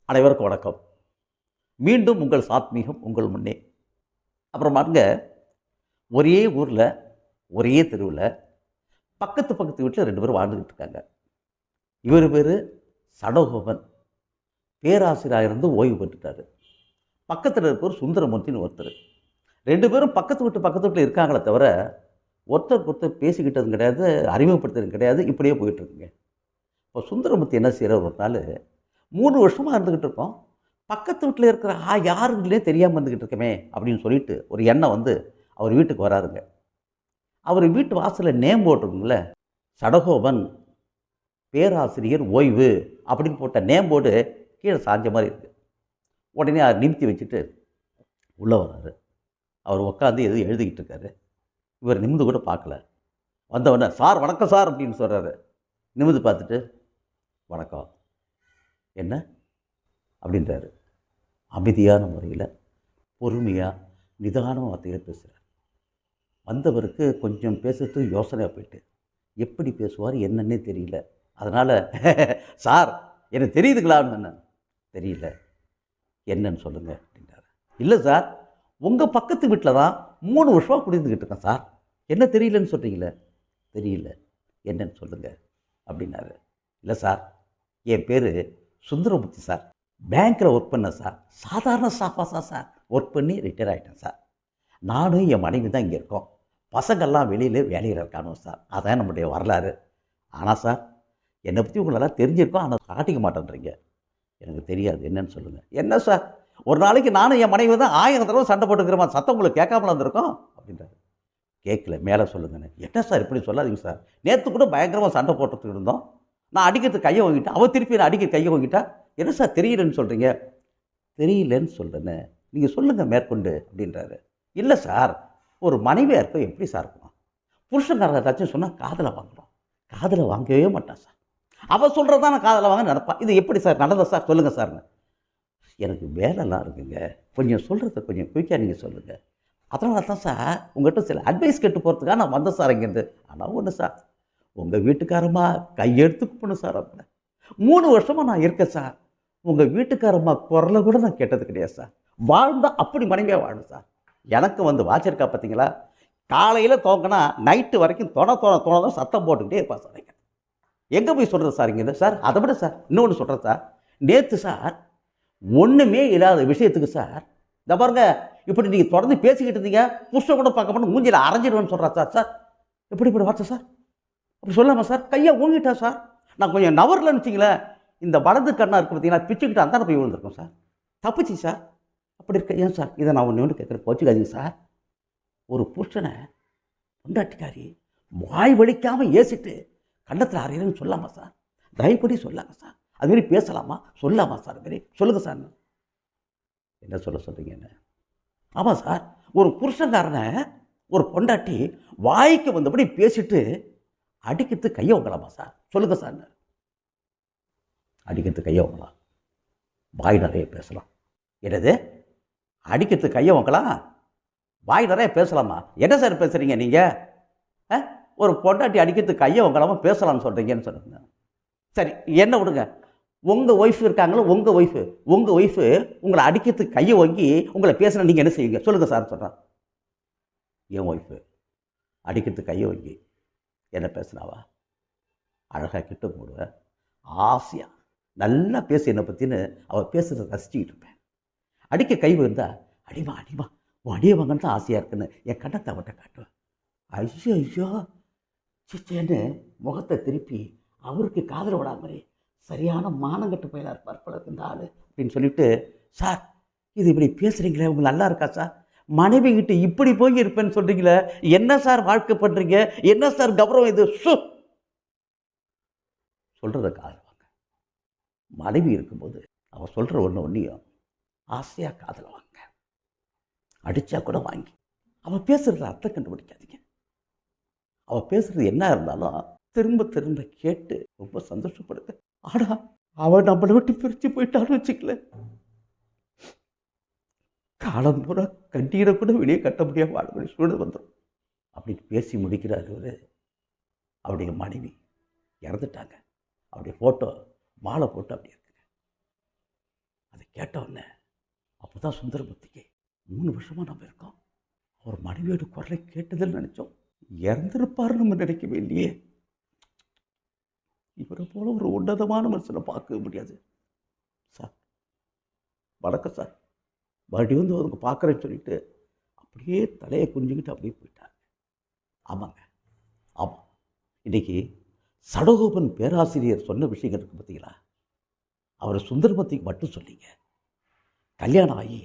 அனைவருக்கும் வணக்கம். மீண்டும் உங்கள் சாத்மீகம் உங்கள் முன்னே. அப்புறம் பாருங்க, ஒரே ஊரில் ஒரே தெருவில் பக்கத்து பக்கத்து வீட்டில் 2 பேரும் வாழ்ந்துக்கிட்டு இருக்காங்க. இவர் பேர் சடகோபன். பேராசிரியராக இருந்து ஓய்வு பெற்றுட்டார். பக்கத்தில் இருப்பவர் சுந்தரமூர்த்தின்னு ஒருத்தர். 2 பேரும் பக்கத்து வீட்டில் இருக்காங்களே தவிர ஒருத்தருக்கு ஒருத்தர் பேசிக்கிட்டதும் கிடையாது, அறிமுகப்படுத்துறதும் கிடையாது. இப்படியே போயிட்டுருக்குங்க. இப்போ சுந்தரமூர்த்தி என்ன செய்கிறார், ஒரு நாள் 3 வருஷமாக இருந்துக்கிட்டு இருக்கோம், பக்கத்து வீட்டில் இருக்கிற யாருங்களே தெரியாமல் இருந்துக்கிட்டு இருக்கமே அப்படின்னு சொல்லிட்டு ஒரு எண்ணம் வந்து அவர் வீட்டுக்கு வராருங்க. அவர் வீட்டு வாசலில் நேம் போட்டிருக்குங்கள, சடகோபன் பேராசிரியர் ஓய்வு அப்படின்னு போட்ட நேம் போர்டு கீழே சாஞ்ச மாதிரி இருக்குது. உடனே அதை நிமித்தி வச்சுட்டு உள்ளே வர்றாரு. அவர் உட்காந்து எதுவும் எழுதிக்கிட்டு இருக்காரு. இவர் நிமிந்து கூட பார்க்கல. வந்தவொடனே, சார் வணக்கம் சார் அப்படின்னு சொல்கிறாரு. நிமிந்து பார்த்துட்டு, வணக்கம், என்ன அப்படின்றாரு. அமைதியான முறையில் பொறுமையாக நிதான வார்த்தையில் பேசுகிறார். வந்தவருக்கு கொஞ்சம் பேசுறதுக்கு யோசனையாக போயிட்டு, எப்படி பேசுவார் என்னன்னே தெரியல. அதனால் சார் எனக்கு தெரியுதுங்களான்னு. என்ன தெரியல, என்னன்னு சொல்லுங்கள் அப்படின்றாரு. இல்லை சார், உங்கள் பக்கத்து வீட்டில் தான் 3 வருஷமாக குடியிருந்துக்கிட்டு இருக்கேன் சார், என்ன தெரியலன்னு சொல்கிறீங்களே. தெரியல, என்னன்னு சொல்லுங்கள் அப்படின்னாரு. இல்லை சார், என் பேர் சுந்தரமூர்த்தி சார், பேங்க்கில் ஒர்க் பண்ணேன் சார், சாதாரண ஸ்டாஃபாக தான் சார் ஒர்க் பண்ணி ரிட்டையர் ஆகிட்டேன் சார். நானும் என் மனைவி தான் இங்கே இருக்கோம், பசங்கள்லாம் வெளியில் வேலையில் இருக்கானோ சார், அதான் நம்முடைய வரலாறு. ஆனால் சார், என்னை பற்றி உங்களெல்லாம் தெரிஞ்சிருக்கோம், ஆனால் காட்டிக்க மாட்டேன்றீங்க. எனக்கு தெரியாது, என்னன்னு சொல்லுங்கள். என்ன சார், ஒரு நாளைக்கு நானும் என் மனைவி தான் 1000 தடவை சண்டை போட்டுக்கிறோமா, சத்தம் உங்களுக்கு கேட்காமல வந்திருக்கோம் அப்படின்றாரு. கேட்கல, மேலே சொல்லுங்கன்னு. என்ன சார் இப்படி சொல்லாதீங்க சார், நேற்று கூட பயங்கரமாக சண்டை போட்டுட்டு இருந்தோம், நான் அடிக்கிறதுக்கு கையை வாங்கிட்டேன், அவள் திருப்பி நான் அடிக்கிற கையை வாங்கிட்டா. என்ன சார் தெரியலன்னு சொல்கிறீங்க. தெரியலன்னு சொல்கிறேன்னு, நீங்கள் சொல்லுங்கள் மேற்கொண்டு அப்படின்றாரு. இல்லை சார், ஒரு மனைவியாக இருக்க எப்படி சார் இருக்கணும், புருஷன்காரங்க ஏதாச்சும் சொன்னால் காதில் வாங்கணும், காதில் வாங்கவே மாட்டான் சார், அவள் சொல்கிறதா நான் காதில் வாங்க நினைப்பான். இது எப்படி சார் நடந்தது சார், சொல்லுங்கள் சார்னு. எனக்கு வேலைலாம் இருக்குங்க, கொஞ்சம் சொல்கிறத கொஞ்சம் குயிக்காக நீங்கள் சொல்லுங்கள், அதனால தான் சார் உங்கள்கிட்ட சில அட்வைஸ் கேட்டு போகிறதுக்காக நான் வந்தேன் சார் இங்கேருந்து. ஆனால் ஒன்று சார், உங்கள் வீட்டுக்காரம்மா கையெடுத்து கூப்பிடணும் சார். அப்படி 3 வருஷமாக நான் இருக்கேன் சார், உங்கள் வீட்டுக்காரம்மா குரலை கூட நான் கேட்டது கிடையாது சார். வாழ்ந்தால் அப்படி மனைவியாக வாழணும் சார். எனக்கு வந்து வாச்சிருக்கா பார்த்தீங்களா, காலையில் தோங்கினா நைட்டு வரைக்கும் தான் சத்தம் போட்டுக்கிட்டே இருப்பா சார். எங்கே போய் சொல்கிறது சார் இங்கே சார். அதை விட சார் இன்னொன்று சொல்கிறேன் சார், நேற்று சார் ஒன்றுமே இல்லாத விஷயத்துக்கு சார், இந்த பாருங்க, இப்படி நீங்கள் தொடர்ந்து பேசிக்கிட்டு இருந்தீங்க, புருஷன் கூட பார்க்க போனால் மூஞ்சியில் அரைஞ்சிடுவேன்னு சொல்கிறா சார். சார் எப்படி இப்படி வார்த்தை சார், அப்படி சொல்லாமல் சார், கையை ஊங்கிட்டா சார், நான் கொஞ்சம் நவரில்னு வச்சிங்களேன், இந்த வலது கண்ணா இருக்குது பார்த்தீங்கன்னா, பிச்சுக்கிட்டு அந்த போய் விழுந்திருக்கோம் சார், தப்பிச்சு சார். அப்படி இருக்க ஏன் சார், இதை நான் ஒன்று கேட்குறேன், போச்சுக்காதீங்க சார். ஒரு புருஷனை பொண்டாட்டிக்காரி வாய் வலிக்காமல் ஏசிட்டு கண்டத்தில் அறையிறன்னு சொல்லாமா சார், தயவுப்படி சொல்லாங்க சார். அதுமாரி பேசலாமா, சொல்லாமா சார், அதுமாரி சொல்லுங்கள் சார். என்ன சொல்கிறீங்க என்ன. ஆமாம் சார், ஒரு புருஷன்காரனை ஒரு பொண்டாட்டி வாய்க்கு வந்தபடி பேசிட்டு அடிக்கிறது கையை வாங்கலாமா சார், சொல்லுங்கள் சார். அடிக்கிறது கையை வாங்கலாம், வாய் நிறைய பேசலாம். என்னது, அடிக்கிறது கையை வாங்கலாம், வாய் நிறைய பேசலாமா? என்ன சார் பேசுகிறீங்க நீங்கள்? ஒரு பொண்டாட்டி அடிக்கிறதுக்கு கையை வாங்கலாமா பேசலாம்னு சொல்கிறீங்கன்னு சொல்லுங்க. சரி, என்ன விடுங்க, உங்கள் ஒய்ஃப் இருக்காங்களோ, உங்கள் ஒய்ஃபு உங்களை அடிக்கிறதுக்கு கையை வாங்கி உங்களை பேசுனா நீங்கள் என்ன செய்வீங்க, சொல்லுங்கள் சார் சொல்கிறேன். என் ஒய்ஃபு அடிக்கிறதுக்கு கையை வாங்கி என்ன பேசுனாவா, அழகாக கிட்ட போடுவேன், ஆசையாக நல்லா பேசு என்னை பற்றின்னு அவள் பேசுகிறத ரசிச்சுக்கிட்டு இருப்பேன். அடிக்க கை வந்தால் அடிமா அடியே வாங்கன்னு தான் ஆசையாக இருக்குன்னு என் கண்ணத்தை அவட்ட காட்டுவேன். ஐயோ சிச்சேன்னு முகத்தை திருப்பி அவருக்கு காதல் விடாத மாதிரி சரியான மானங்கட்டு போயிடா இருப்பார் போல இந்த ஆள் அப்படின்னு சொல்லிட்டு, சார் இது இப்படி பேசுகிறீங்களே, உங்களுக்கு நல்லா இருக்கா சார், மனைவி கிட்ட இப்படி போய் இருப்பேன்னு சொல்கிறீங்களே, என்ன சார் வாழ்க்கை பண்ணுறீங்க, என்ன சார் கௌரவம் இது, சொல்கிறத காதல் வாங்க. மனைவி இருக்கும்போது அவள் சொல்கிற ஒன்றையும் ஆசையாக காதல் வாங்க, அடித்தா கூட வாங்கி. அவள் பேசுகிறத அர்த்தம் கண்டுபிடிக்காதீங்க. அவள் பேசுகிறது என்ன இருந்தாலும் திரும்ப திரும்ப கேட்டு ரொம்ப சந்தோஷப்படுங்க. ஆனால் அவள் நம்மளை விட்டு பிரித்து போயிட்டான்னு வச்சுக்கல, காலம் பூரா கண்ணீரை கூட வெளியே கட்ட முடியாம வாழ வேண்டிய சூழல் வந்துடும் அப்படின்னு பேசி முடிக்கிறார் இவர். அவருடைய மனைவி இறந்துட்டாங்க, அவருடைய ஃபோட்டோ மாலை போட்டு அப்படி இருக்குங்க. கேட்டவுடனே அப்போ தான் சுந்தரமூர்த்திக்கு 3 வருஷமாக நம்ம இருக்கோம், அவர் மனைவியோட குரலை கேட்டதில் நினச்சோம், இறந்துருப்பாருன்னு நம்ம நினைக்கவே இல்லையே. இவரை போல ஒரு உன்னதமான மனுஷனை பார்க்கவே முடியாது சார். வணக்கம் சார். மறுபடியும் வந்து அவங்க பார்க்குறேன்னு சொல்லிட்டு அப்படியே தலையை குனிஞ்சுக்கிட்டு அப்படியே போயிட்டாங்க. ஆமாங்க, ஆமாம். இன்றைக்கி சடகோபன் பேராசிரியர் சொன்ன விஷயங்கள் இருக்குது பார்த்தீங்களா, அவர் சுந்தரமூர்த்திக்கு மட்டும் சொல்லிங்க. கல்யாணம் ஆகி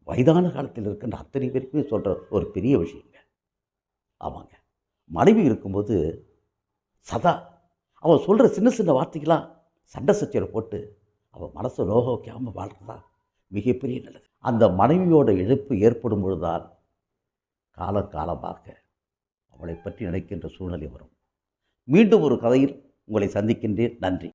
வயதான காலத்தில் இருக்கின்ற அத்தனை பேருக்குமே சொல்கிற ஒரு பெரிய விஷயங்க. ஆமாங்க, மனைவி இருக்கும்போது சதா அவள் சொல்கிற சின்ன சின்ன வார்த்தைகளாக சண்டை சச்சரவு போட்டு அவள் மனசை நோக வைக்காமல் வாழ்கிறதா மிகப்பெரிய நல்லது. அந்த மனைவியோட இழப்பு ஏற்படும் பொழுதுதான் காலகாலமாக அவளை பற்றி நினைக்கின்ற சூழ்நிலை வரும். மீண்டும் ஒரு கதையில் உங்களை சந்திக்கின்றேன். நன்றி.